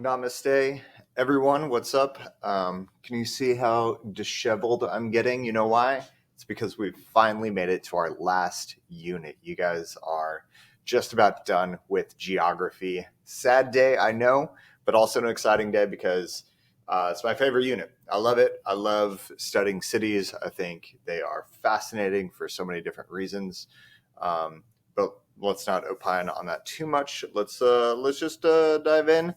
Namaste, everyone. What's up? Can you see how disheveled I'm getting? You know why? It's because we've finally made it to our last unit. You guys are just about done with geography. Sad day, I know, but also an exciting day because it's my favorite unit. I love it. I love studying cities. I think they are fascinating for so many different reasons. But let's not opine on that too much. Let's just dive in.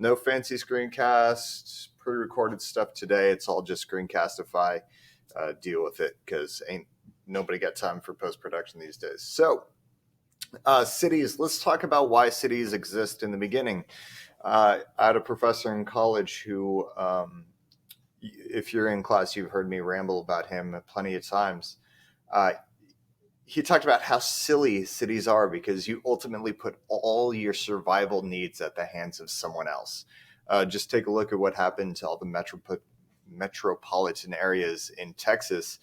No fancy screencasts, pre-recorded stuff today. It's all just screencastify. Deal with it because ain't nobody got time for post-production these days. So, cities. Let's talk about why cities exist in the beginning. I had a professor in college who, if you're in class, you've heard me ramble about him plenty of times. Uh, he talked about how silly cities are because you ultimately put all your survival needs at the hands of someone else. Just take a look at what happened to all the metropolitan areas in Texas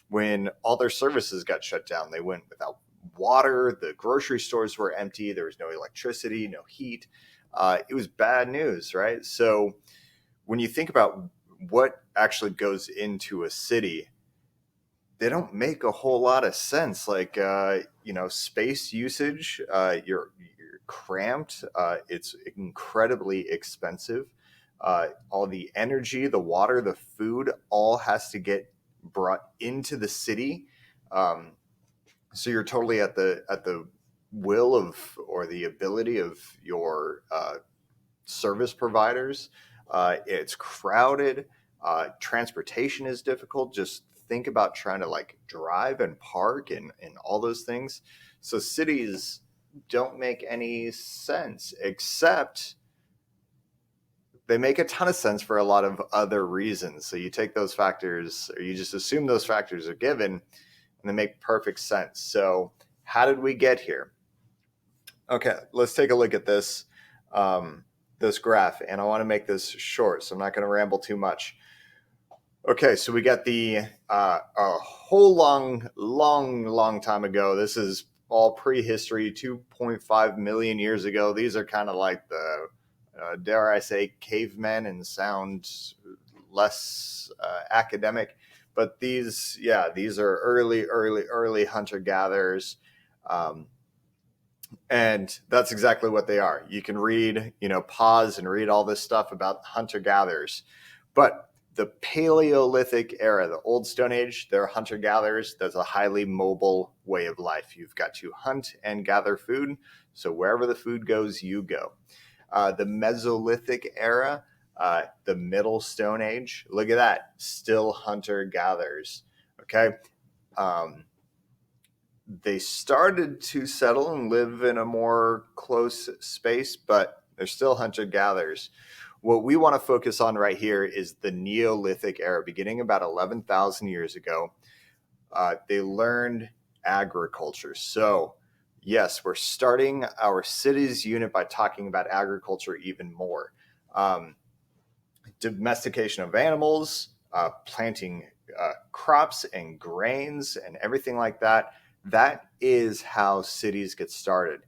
when all their services got shut down. They went without water, the grocery stores were empty, there was no electricity, no heat. It was bad news, right? So when you think about what actually goes into a city, they don't make a whole lot of sense. Like space usage, you're cramped. It's incredibly expensive. All the energy, the water, the food, all has to get brought into the city. Um, so you're totally at the will of or the ability of your service providers. It's crowded. Transportation is difficult. Just think about trying to like drive and park and all those things. So cities don't make any sense except they make a ton of sense for a lot of other reasons. So you take those factors or you just assume those factors are given and they make perfect sense. So how did we get here? Okay, let's take a look at this graph, and I want to make this short, so I'm not going to ramble too much. Okay, so we got the a whole long time ago. This is all prehistory, 2.5 million years ago. These are kind of like the dare I say cavemen and sound less academic, but these are early hunter gatherers. Um, and that's exactly what they are. You can read, pause and read all this stuff about hunter gatherers. But the Paleolithic era, the Old Stone Age, they're hunter gatherers. That's a highly mobile way of life. You've got to hunt and gather food. So wherever the food goes, you go. The Mesolithic era, the Middle Stone Age, look at that. Still hunter gatherers. Okay. They started to settle and live in a more close space, but they're still hunter gatherers. What we want to focus on right here is the Neolithic era, beginning about 11,000 years ago. They learned agriculture. So, yes, we're starting our cities unit by talking about agriculture even more. Um, Domestication of animals, planting crops and grains and everything like that. That is how cities get started.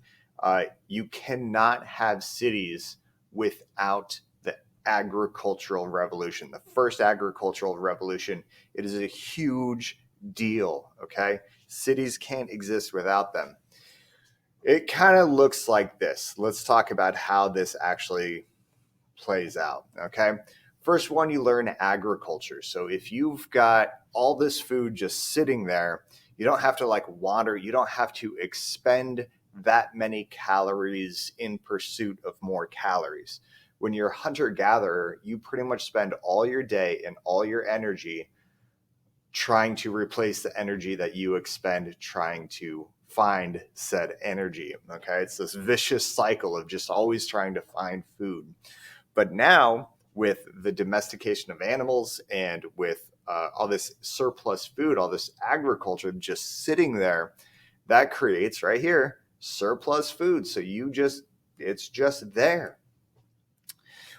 You cannot have cities without the agricultural revolution. The first agricultural revolution, it is a huge deal, okay? Cities can't exist without them. It kind of looks like this. Let's talk about how this actually plays out, okay? First one, you learn agriculture. So if you've got all this food just sitting there, you don't have to like wander, you don't have to expend that many calories in pursuit of more calories. When you're a hunter gatherer, you pretty much spend all your day and all your energy trying to replace the energy that you expend trying to find said energy. Okay. It's this vicious cycle of just always trying to find food. But now, with the domestication of animals and with all this surplus food, all this agriculture just sitting there, that creates right here surplus food. So it's just there.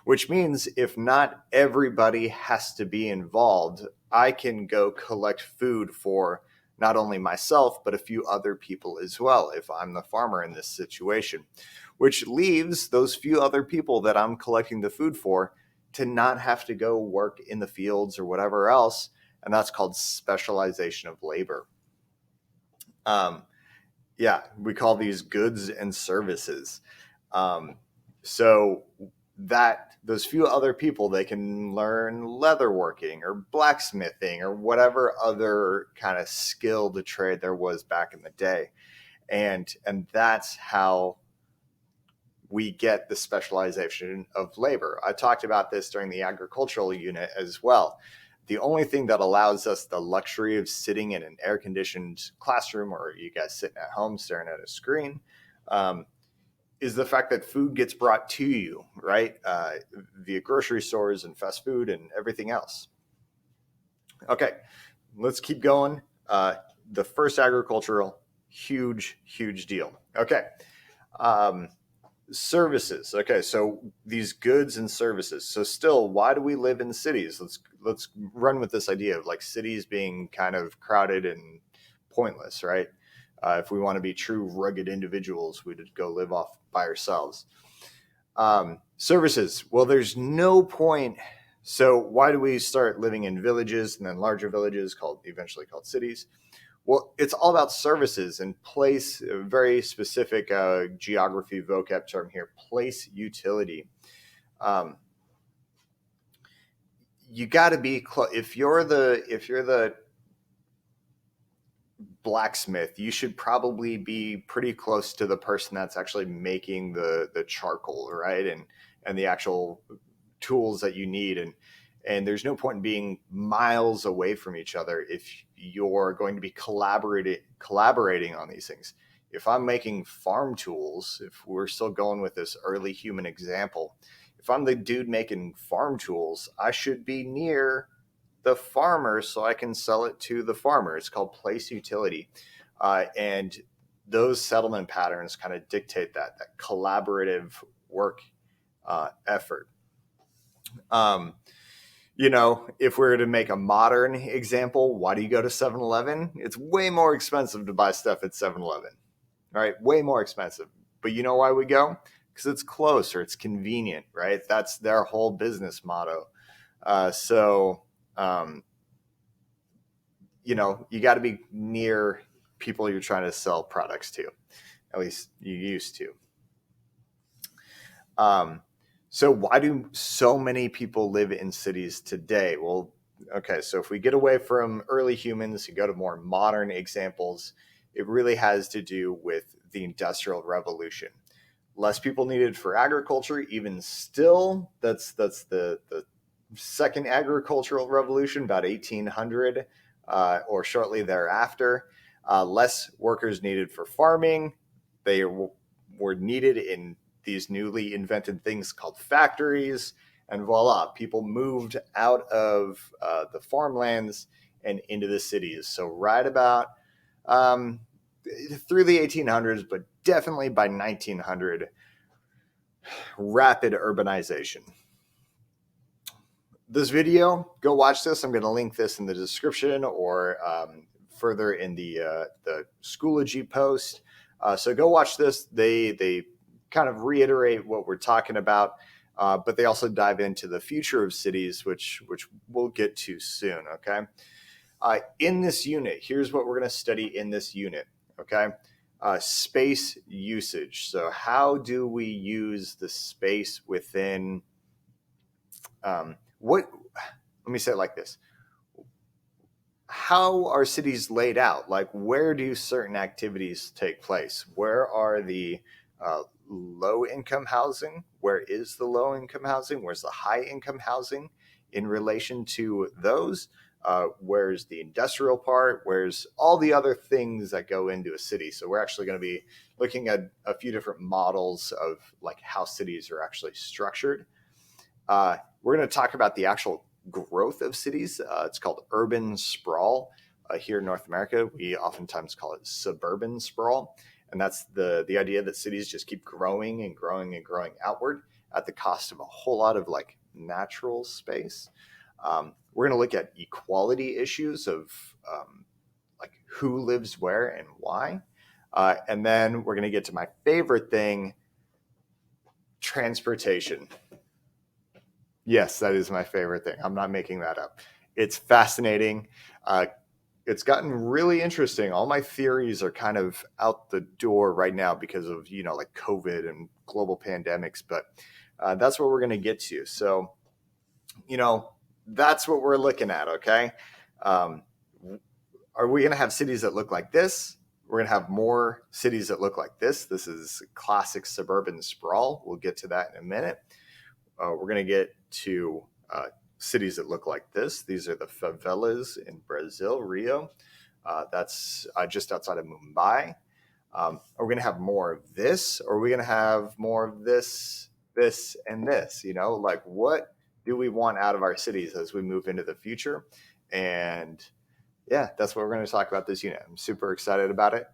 Which means if not everybody has to be involved, I can go collect food for not only myself, but a few other people as well, if I'm the farmer in this situation, which leaves those few other people that I'm collecting the food for to not have to go work in the fields or whatever else. And that's called specialization of labor. Um, yeah, we call these goods and services. Um, so that those few other people, they can learn leatherworking or blacksmithing or whatever other kind of skilled trade there was back in the day, and that's how we get the specialization of labor. I talked about this during the agricultural unit as well. The only thing that allows us the luxury of sitting in an air-conditioned classroom, or you guys sitting at home staring at a screen, is the fact that food gets brought to you, right? Via grocery stores and fast food and everything else. Okay, let's keep going. The first agricultural, huge deal. Okay. Services. Okay, so these goods and services. So still, why do we live in cities? Let's run with this idea of like cities being kind of crowded and pointless, right? If we want to be true rugged individuals, we'd go live off by ourselves. Services. Well, there's no point. So why do we start living in villages and then larger villages eventually called cities? Well, it's all about services and place, a very specific geography vocab term here, place utility. You got to be if you're the blacksmith, you should probably be pretty close to the person that's actually making the charcoal, right? And the actual tools that you need, and there's no point in being miles away from each other if you're going to be collaborating on these things. If I'm making farm tools, if we're still going with this early human example, if I'm the dude making farm tools, I should be near the farmer so I can sell it to the farmer. It's called place utility. And those settlement patterns kind of dictate that collaborative work effort. If we were to make a modern example, why do you go to 7-Eleven? It's way more expensive to buy stuff at 7-Eleven, right? Way more expensive. But you know why we go? Because it's close or it's convenient, right? That's their whole business motto. You got to be near people you're trying to sell products to. At least you used to. So why do so many people live in cities today? Well, okay, so if we get away from early humans and go to more modern examples, it really has to do with the Industrial Revolution. Less people needed for agriculture, even still. That's the second agricultural revolution, about 1800 or shortly thereafter. Less workers needed for farming. They were needed in these newly invented things called factories, and voila, people moved out of the farmlands and into the cities. So right about through the 1800s, but definitely by 1900, rapid urbanization. This video, go watch this. I'm going to link this in the description or further in the Schoology post. So go watch this. They kind of reiterate what we're talking about, but they also dive into the future of cities, which we'll get to soon. Okay. In this unit, here's what we're going to study in this unit. Okay. Space usage. So how do we use the space within let me say it like this. How are cities laid out? Like, where do certain activities take place? Where are the low-income housing? Where is the low-income housing? Where's the high-income housing in relation to those? Where's the industrial part? Where's all the other things that go into a city? So we're actually going to be looking at a few different models of like how cities are actually structured. We're going to talk about the actual growth of cities. It's called urban sprawl. Here in North America, we oftentimes call it suburban sprawl. And that's the idea that cities just keep growing and growing and growing outward at the cost of a whole lot of like natural space. We're going to look at equality issues of like who lives where and why. And then we're going to get to my favorite thing, transportation. Yes, that is my favorite thing. I'm not making that up. It's fascinating. It's gotten really interesting. All my theories are kind of out the door right now because of, like COVID and global pandemics, but that's what we're going to get to. So, that's what we're looking at, okay? Um, are we going to have cities that look like this? We're going to have more cities that look like this. This is classic suburban sprawl. We'll get to that in a minute. We're going to get to cities that look like this. These are the favelas in Brazil, Rio. That's just outside of Mumbai. Are we going to have more of this, or are we going to have more of this, this, and this? Like what do we want out of our cities as we move into the future? And yeah, that's what we're going to talk about this unit. I'm super excited about it.